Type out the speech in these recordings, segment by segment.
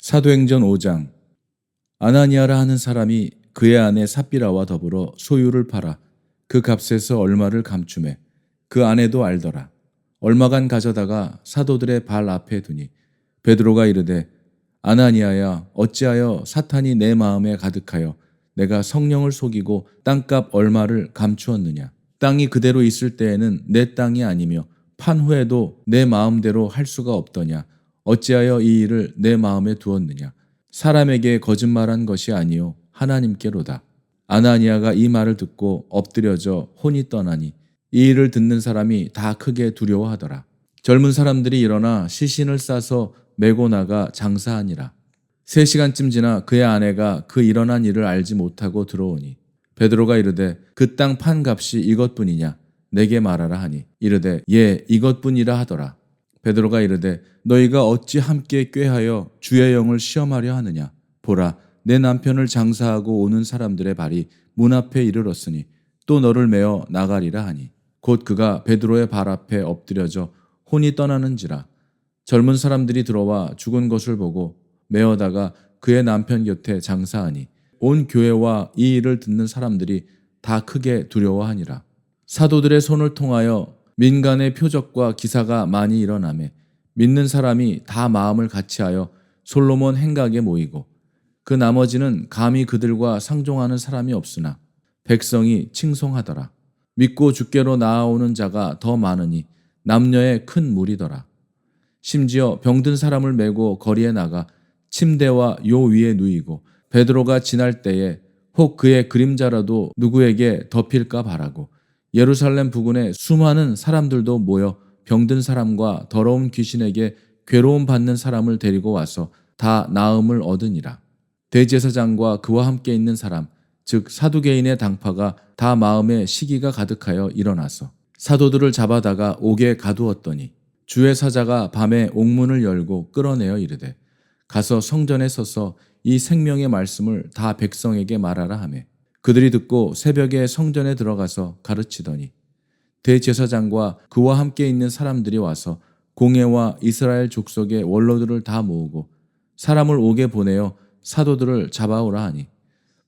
사도행전 5장. 아나니아라 하는 사람이 그의 아내 삽비라와 더불어 소유를 팔아 그 값에서 얼마를 감추매 그 아내도 알더라. 얼마간 가져다가 사도들의 발 앞에 두니 베드로가 이르되, 아나니아야, 어찌하여 사탄이 내 마음에 가득하여 내가 성령을 속이고 땅값 얼마를 감추었느냐. 땅이 그대로 있을 때에는 내 땅이 아니며 판 후에도 내 마음대로 할 수가 없더냐. 어찌하여 이 일을 내 마음에 두었느냐. 사람에게 거짓말한 것이 아니요 하나님께로다. 아나니아가 이 말을 듣고 엎드려져 혼이 떠나니 이 일을 듣는 사람이 다 크게 두려워하더라. 젊은 사람들이 일어나 시신을 싸서 메고 나가 장사하니라. 3시간쯤 지나 그의 아내가 그 일어난 일을 알지 못하고 들어오니 베드로가 이르되, 그 땅 판 값이 이것뿐이냐 내게 말하라 하니 이르되, 예, 이것뿐이라 하더라. 베드로가 이르되, 너희가 어찌 함께 꾀하여 주의 영을 시험하려 하느냐. 보라, 내 남편을 장사하고 오는 사람들의 발이 문 앞에 이르렀으니 또 너를 메어 나가리라 하니 곧 그가 베드로의 발 앞에 엎드려져 혼이 떠나는지라. 젊은 사람들이 들어와 죽은 것을 보고 메어다가 그의 남편 곁에 장사하니 온 교회와 이 일을 듣는 사람들이 다 크게 두려워하니라. 사도들의 손을 통하여 민간의 표적과 기사가 많이 일어나매 믿는 사람이 다 마음을 같이하여 솔로몬 행각에 모이고 그 나머지는 감히 그들과 상종하는 사람이 없으나 백성이 칭송하더라. 믿고 주께로 나아오는 자가 더 많으니 남녀의 큰 무리더라. 심지어 병든 사람을 메고 거리에 나가 침대와 요 위에 누이고 베드로가 지날 때에 혹 그의 그림자라도 누구에게 덮일까 바라고 예루살렘 부근에 수많은 사람들도 모여 병든 사람과 더러운 귀신에게 괴로움 받는 사람을 데리고 와서 다 나음을 얻으니라. 대제사장과 그와 함께 있는 사람, 즉 사두개인의 당파가 다 마음에 시기가 가득하여 일어나서 사도들을 잡아다가 옥에 가두었더니 주의 사자가 밤에 옥문을 열고 끌어내어 이르되, 가서 성전에 서서 이 생명의 말씀을 다 백성에게 말하라 하매 그들이 듣고 새벽에 성전에 들어가서 가르치더니 대제사장과 그와 함께 있는 사람들이 와서 공회와 이스라엘 족속의 원로들을 다 모으고 사람을 옥에 보내어 사도들을 잡아오라 하니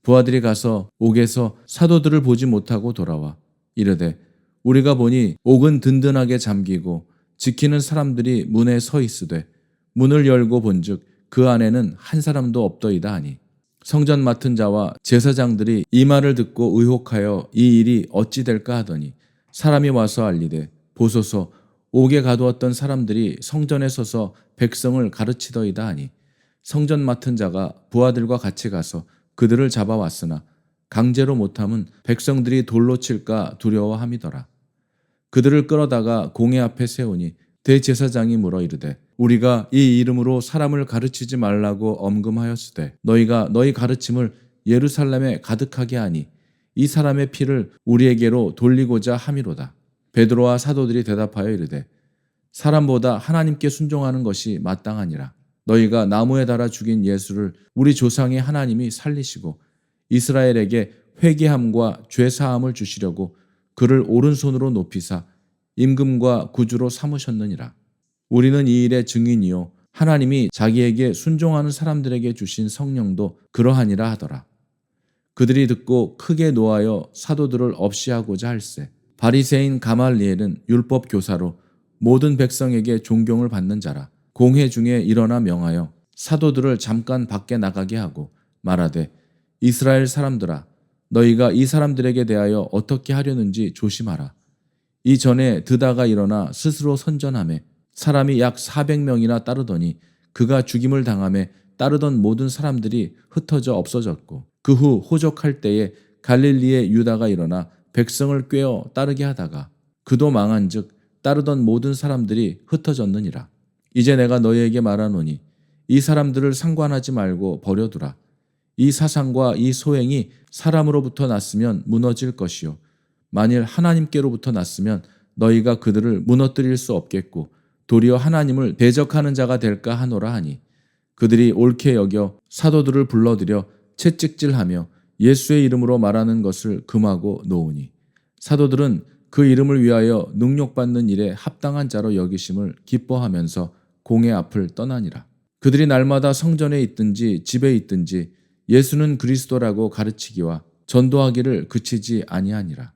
부하들이 가서 옥에서 사도들을 보지 못하고 돌아와 이르되, 우리가 보니 옥은 든든하게 잠기고 지키는 사람들이 문에 서 있으되 문을 열고 본즉 그 안에는 한 사람도 없더이다 하니 성전 맡은 자와 제사장들이 이 말을 듣고 의혹하여 이 일이 어찌 될까 하더니 사람이 와서 알리되, 보소서, 옥에 가두었던 사람들이 성전에 서서 백성을 가르치더이다 하니 성전 맡은 자가 부하들과 같이 가서 그들을 잡아왔으나 강제로 못함은 백성들이 돌로 칠까 두려워함이더라. 그들을 끌어다가 공회 앞에 세우니 대제사장이 물어 이르되, 우리가 이 이름으로 사람을 가르치지 말라고 엄금하였으되 너희가 너희 가르침을 예루살렘에 가득하게 하니 이 사람의 피를 우리에게로 돌리고자 함이로다. 베드로와 사도들이 대답하여 이르되, 사람보다 하나님께 순종하는 것이 마땅하니라. 너희가 나무에 달아 죽인 예수를 우리 조상의 하나님이 살리시고 이스라엘에게 회개함과 죄사함을 주시려고 그를 오른손으로 높이사 임금과 구주로 삼으셨느니라. 우리는 이 일의 증인이요 하나님이 자기에게 순종하는 사람들에게 주신 성령도 그러하니라 하더라. 그들이 듣고 크게 노하여 사도들을 없이하고자 할세. 바리새인 가말리엘은 율법 교사로 모든 백성에게 존경을 받는 자라. 공회 중에 일어나 명하여 사도들을 잠깐 밖에 나가게 하고 말하되, 이스라엘 사람들아, 너희가 이 사람들에게 대하여 어떻게 하려는지 조심하라. 이전에 드다가 일어나 스스로 선전하매 사람이 약 400명이나 따르더니 그가 죽임을 당하매 따르던 모든 사람들이 흩어져 없어졌고 그 후 호적할 때에 갈릴리의 유다가 일어나 백성을 꿰어 따르게 하다가 그도 망한즉 따르던 모든 사람들이 흩어졌느니라. 이제 내가 너희에게 말하노니 이 사람들을 상관하지 말고 버려두라. 이 사상과 이 소행이 사람으로부터 났으면 무너질 것이요 만일 하나님께로부터 났으면 너희가 그들을 무너뜨릴 수 없겠고 도리어 하나님을 대적하는 자가 될까 하노라 하니 그들이 옳게 여겨 사도들을 불러들여 채찍질하며 예수의 이름으로 말하는 것을 금하고 놓으니 사도들은 그 이름을 위하여 능욕받는 일에 합당한 자로 여기심을 기뻐하면서 공회 앞을 떠나니라. 그들이 날마다 성전에 있든지 집에 있든지 예수는 그리스도라고 가르치기와 전도하기를 그치지 아니하니라.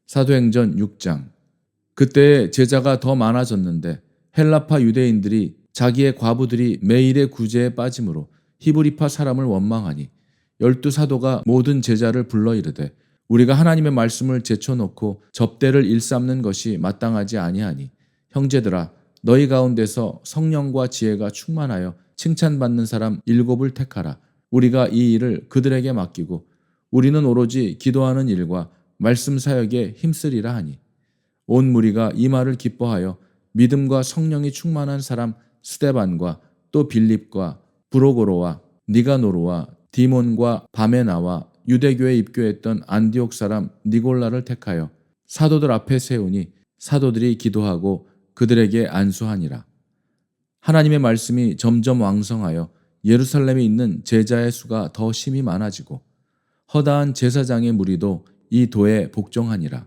사도행전 6장. 그때 제자가 더 많아졌는데 헬라파 유대인들이 자기의 과부들이 매일의 구제에 빠짐으로 히브리파 사람을 원망하니 12사도가 모든 제자를 불러 이르되 우리가 하나님의 말씀을 제쳐놓고 접대를 일삼는 것이 마땅하지 아니하니 형제들아 너희 가운데서 성령과 지혜가 충만하여 칭찬받는 사람 7을 택하라. 우리가 이 일을 그들에게 맡기고 우리는 오로지 기도하는 일과 말씀 사역에 힘쓰리라 하니 온 무리가 이 말을 기뻐하여 믿음과 성령이 충만한 사람 스데반과 또 빌립과 브로고로와 니가노르와 디몬과 바메나와 유대교에 입교했던 안디옥 사람 니골라를 택하여 사도들 앞에 세우니 사도들이 기도하고 그들에게 안수하니라. 하나님의 말씀이 점점 왕성하여 예루살렘에 있는 제자의 수가 더 심히 많아지고 허다한 제사장의 무리도 이 도에 복종하니라.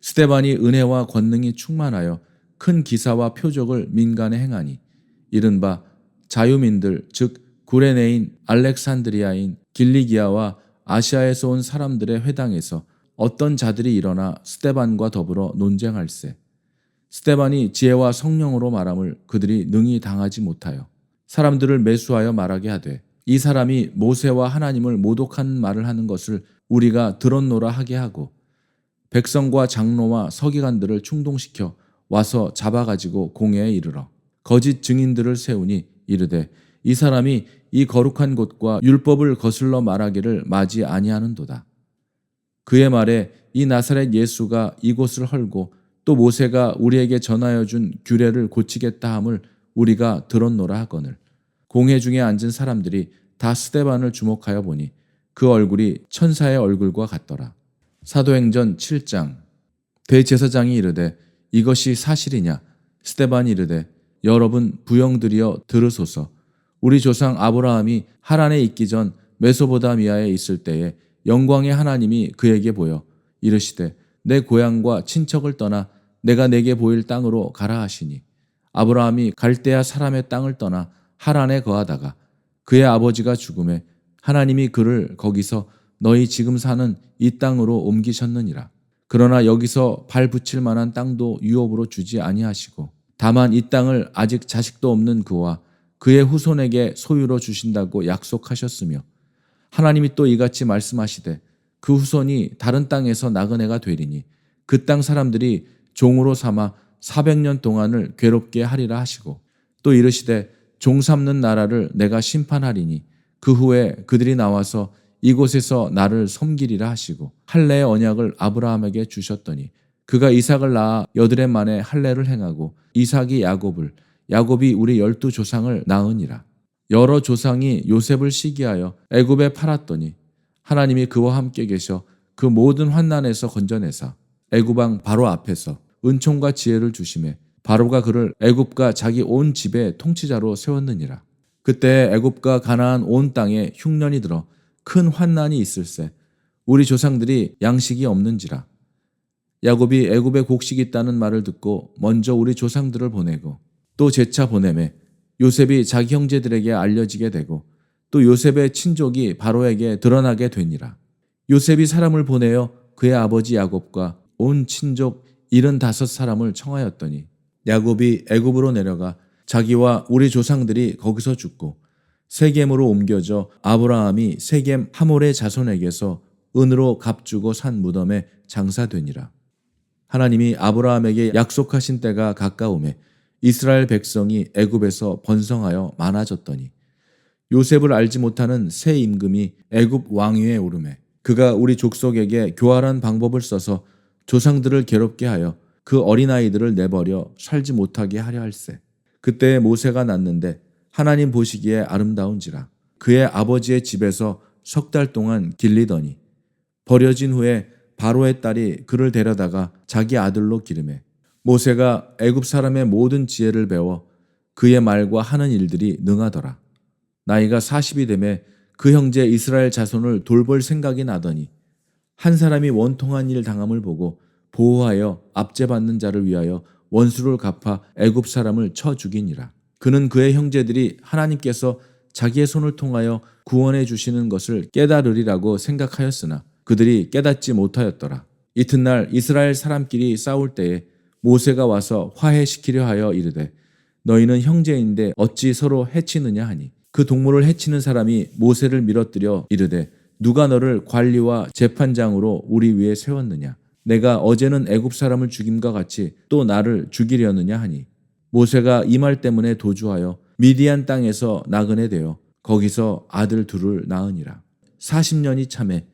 스데반이 은혜와 권능이 충만하여 큰 기사와 표적을 민간에 행하니 이른바 자유민들 즉 구레네인 알렉산드리아인 길리기아와 아시아에서 온 사람들의 회당에서 어떤 자들이 일어나 스데반과 더불어 논쟁할세. 스데반이 지혜와 성령으로 말함을 그들이 능히 당하지 못하여 사람들을 매수하여 말하게 하되 이 사람이 모세와 하나님을 모독하는 말을 하는 것을 우리가 들었노라 하게 하고 백성과 장로와 서기관들을 충동시켜 와서 잡아가지고 공회에 이르러 거짓 증인들을 세우니 이르되 이 사람이 이 거룩한 곳과 율법을 거슬러 말하기를 마지 아니하는도다. 그의 말에 이 나사렛 예수가 이곳을 헐고 또 모세가 우리에게 전하여 준 규례를 고치겠다 함을 우리가 들었노라 하거늘 공회 중에 앉은 사람들이 다 스데반을 주목하여 보니 그 얼굴이 천사의 얼굴과 같더라. 사도행전 7장. 대제사장이 이르되 이것이 사실이냐? 스데반이 이르되 여러분 부영들이여 들으소서. 우리 조상 아브라함이 하란에 있기 전 메소보다미아에 있을 때에 영광의 하나님이 그에게 보여 이르시되 내 고향과 친척을 떠나 내가 내게 보일 땅으로 가라 하시니 아브라함이 갈대아 사람의 땅을 떠나 하란에 거하다가 그의 아버지가 죽음에 하나님이 그를 거기서 너희 지금 사는 이 땅으로 옮기셨느니라. 그러나 여기서 발 붙일 만한 땅도 유업으로 주지 아니하시고 다만 이 땅을 아직 자식도 없는 그와 그의 후손에게 소유로 주신다고 약속하셨으며 하나님이 또 이같이 말씀하시되 그 후손이 다른 땅에서 나그네가 되리니 그 땅 사람들이 종으로 삼아 400년 동안을 괴롭게 하리라 하시고 또 이르시되 종 삼는 나라를 내가 심판하리니 그 후에 그들이 나와서 이곳에서 나를 섬기리라 하시고 할례의 언약을 아브라함에게 주셨더니 그가 이삭을 낳아 8해 만에 할례를 행하고 이삭이 야곱을 야곱이 우리 12조상을 낳으니라. 여러 조상이 요셉을 시기하여 애굽에 팔았더니 하나님이 그와 함께 계셔 그 모든 환난에서 건져내사 애굽 왕 바로 앞에서 은총과 지혜를 주심에 바로가 그를 애굽과 자기 온 집의 통치자로 세웠느니라. 그때 애굽과 가나안 온 땅에 흉년이 들어 큰 환난이 있을세. 우리 조상들이 양식이 없는지라. 야곱이 애굽에 곡식이 있다는 말을 듣고 먼저 우리 조상들을 보내고 또 재차 보내매 요셉이 자기 형제들에게 알려지게 되고 또 요셉의 친족이 바로에게 드러나게 되니라. 요셉이 사람을 보내어 그의 아버지 야곱과 온 친족 75사람을 청하였더니 야곱이 애굽으로 내려가 자기와 우리 조상들이 거기서 죽고 세겜으로 옮겨져 아브라함이 세겜 하몰의 자손에게서 은으로 값주고 산 무덤에 장사되니라. 하나님이 아브라함에게 약속하신 때가 가까우매 이스라엘 백성이 애굽에서 번성하여 많아졌더니 요셉을 알지 못하는 새 임금이 애굽 왕위에 오르매 그가 우리 족속에게 교활한 방법을 써서 조상들을 괴롭게 하여 그 어린아이들을 내버려 살지 못하게 하려 할세. 그때 모세가 낳는데 하나님 보시기에 아름다운지라. 그의 아버지의 집에서 3달 동안 길리더니 버려진 후에 바로의 딸이 그를 데려다가 자기 아들로 기르매 모세가 애굽 사람의 모든 지혜를 배워 그의 말과 하는 일들이 능하더라. 나이가 40이 되매 그 형제 이스라엘 자손을 돌볼 생각이 나더니 한 사람이 원통한 일 당함을 보고 보호하여 압제받는 자를 위하여 원수를 갚아 애굽 사람을 쳐 죽이니라. 그는 그의 형제들이 하나님께서 자기의 손을 통하여 구원해 주시는 것을 깨달으리라고 생각하였으나 그들이 깨닫지 못하였더라. 이튿날 이스라엘 사람끼리 싸울 때에 모세가 와서 화해시키려 하여 이르되 너희는 형제인데 어찌 서로 해치느냐 하니 그 동물을 해치는 사람이 모세를 밀어뜨려 이르되 누가 너를 관리와 재판장으로 우리 위에 세웠느냐 내가 어제는 애굽 사람을 죽임과 같이 또 나를 죽이려느냐 하니 모세가 이 말 때문에 도주하여 미디안 땅에서 나그네 되어 거기서 아들 둘을 낳으니라. 40년이 참에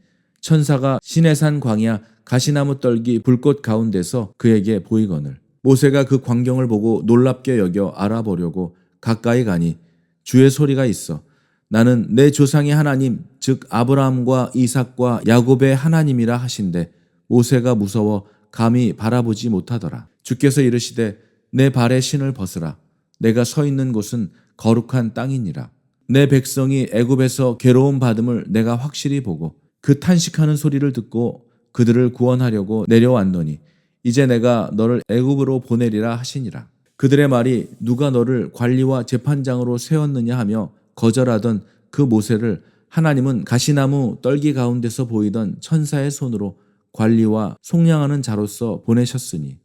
천사가 시내산 광야 가시나무 떨기 불꽃 가운데서 그에게 보이거늘 모세가 그 광경을 보고 놀랍게 여겨 알아보려고 가까이 가니 주의 소리가 있어 나는 내 조상의 하나님 즉 아브라함과 이삭과 야곱의 하나님이라 하신대 모세가 무서워 감히 바라보지 못하더라. 주께서 이르시되 내 발의 신을 벗으라 내가 서 있는 곳은 거룩한 땅이니라. 내 백성이 애굽에서 괴로움 받음을 내가 확실히 보고 그 탄식하는 소리를 듣고 그들을 구원하려고 내려왔노니 이제 내가 너를 애굽으로 보내리라 하시니라. 그들의 말이 누가 너를 관리와 재판장으로 세웠느냐 하며 거절하던 그 모세를 하나님은 가시나무 떨기 가운데서 보이던 천사의 손으로 관리와 속량하는 자로서 보내셨으니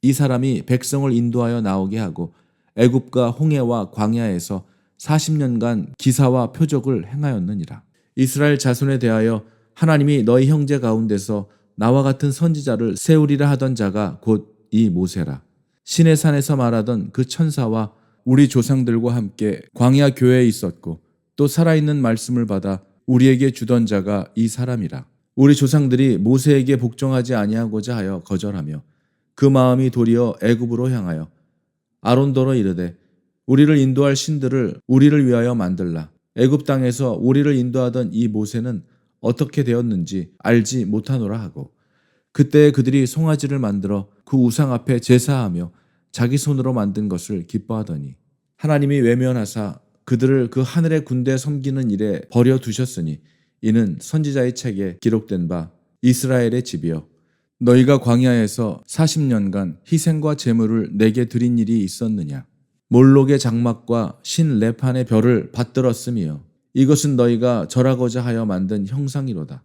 이 사람이 백성을 인도하여 나오게 하고 애굽과 홍해와 광야에서 40년간 기사와 표적을 행하였느니라. 이스라엘 자손에 대하여 하나님이 너희 형제 가운데서 나와 같은 선지자를 세우리라 하던 자가 곧 이 모세라. 시내산에서 말하던 그 천사와 우리 조상들과 함께 광야 교회에 있었고 또 살아있는 말씀을 받아 우리에게 주던 자가 이 사람이라. 우리 조상들이 모세에게 복종하지 아니하고자 하여 거절하며 그 마음이 도리어 애굽으로 향하여 아론더러 이르되 우리를 인도할 신들을 우리를 위하여 만들라. 애굽 땅에서 우리를 인도하던 이 모세는 어떻게 되었는지 알지 못하노라 하고 그때 그들이 송아지를 만들어 그 우상 앞에 제사하며 자기 손으로 만든 것을 기뻐하더니 하나님이 외면하사 그들을 그 하늘의 군대 섬기는 일에 버려두셨으니 이는 선지자의 책에 기록된 바 이스라엘의 집이여 너희가 광야에서 40년간 희생과 제물을 내게 드린 일이 있었느냐 몰록의 장막과 신 레판의 별을 받들었으며 이것은 너희가 절하고자 하여 만든 형상이로다.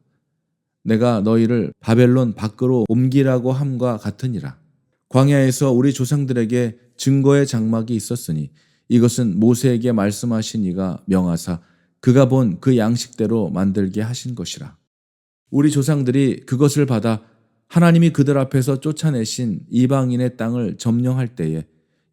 내가 너희를 바벨론 밖으로 옮기라고 함과 같으니라. 광야에서 우리 조상들에게 증거의 장막이 있었으니 이것은 모세에게 말씀하신 이가 명하사 그가 본 그 양식대로 만들게 하신 것이라. 우리 조상들이 그것을 받아 하나님이 그들 앞에서 쫓아내신 이방인의 땅을 점령할 때에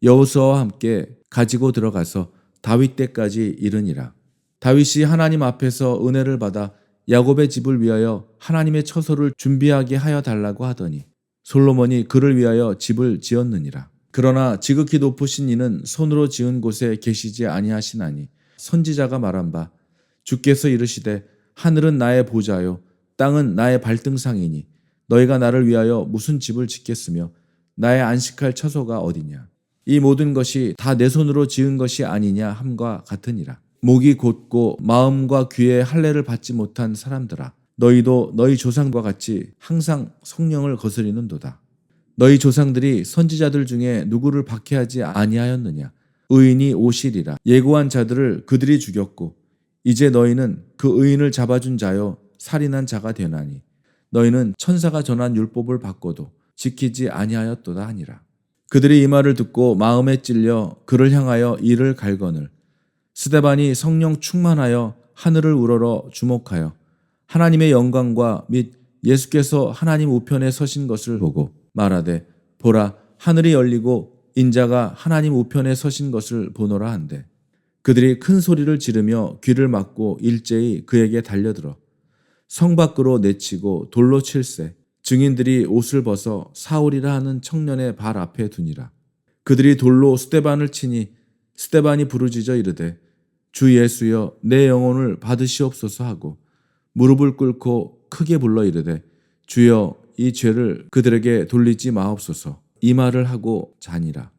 여호수아와 함께 가지고 들어가서 다윗 때까지 이르니라. 다윗이 하나님 앞에서 은혜를 받아 야곱의 집을 위하여 하나님의 처소를 준비하게 하여 달라고 하더니 솔로몬이 그를 위하여 집을 지었느니라. 그러나 지극히 높으신 이는 손으로 지은 곳에 계시지 아니하시나니 선지자가 말한 바 주께서 이르시되 하늘은 나의 보좌요 땅은 나의 발등상이니 너희가 나를 위하여 무슨 집을 짓겠으며 나의 안식할 처소가 어디냐 이 모든 것이 다 내 손으로 지은 것이 아니냐 함과 같으니라. 목이 곧고 마음과 귀에 할례를 받지 못한 사람들아 너희도 너희 조상과 같이 항상 성령을 거스리는도다. 너희 조상들이 선지자들 중에 누구를 박해하지 아니하였느냐 의인이 오시리라. 예고한 자들을 그들이 죽였고 이제 너희는 그 의인을 잡아준 자여 살인한 자가 되나니 너희는 천사가 전한 율법을 받고도 지키지 아니하였도다 하니라. 그들이 이 말을 듣고 마음에 찔려 그를 향하여 이를 갈거늘 스데반이 성령 충만하여 하늘을 우러러 주목하여 하나님의 영광과 및 예수께서 하나님 우편에 서신 것을 보고 말하되 보라 하늘이 열리고 인자가 하나님 우편에 서신 것을 보노라 한대 그들이 큰 소리를 지르며 귀를 막고 일제히 그에게 달려들어 성 밖으로 내치고 돌로 칠세 증인들이 옷을 벗어 사울이라 하는 청년의 발 앞에 두니라. 그들이 돌로 스데반을 치니 스데반이 부르짖어 이르되 주 예수여 내 영혼을 받으시옵소서 하고 무릎을 꿇고 크게 불러 이르되 주여 이 죄를 그들에게 돌리지 마옵소서 이 말을 하고 자니라.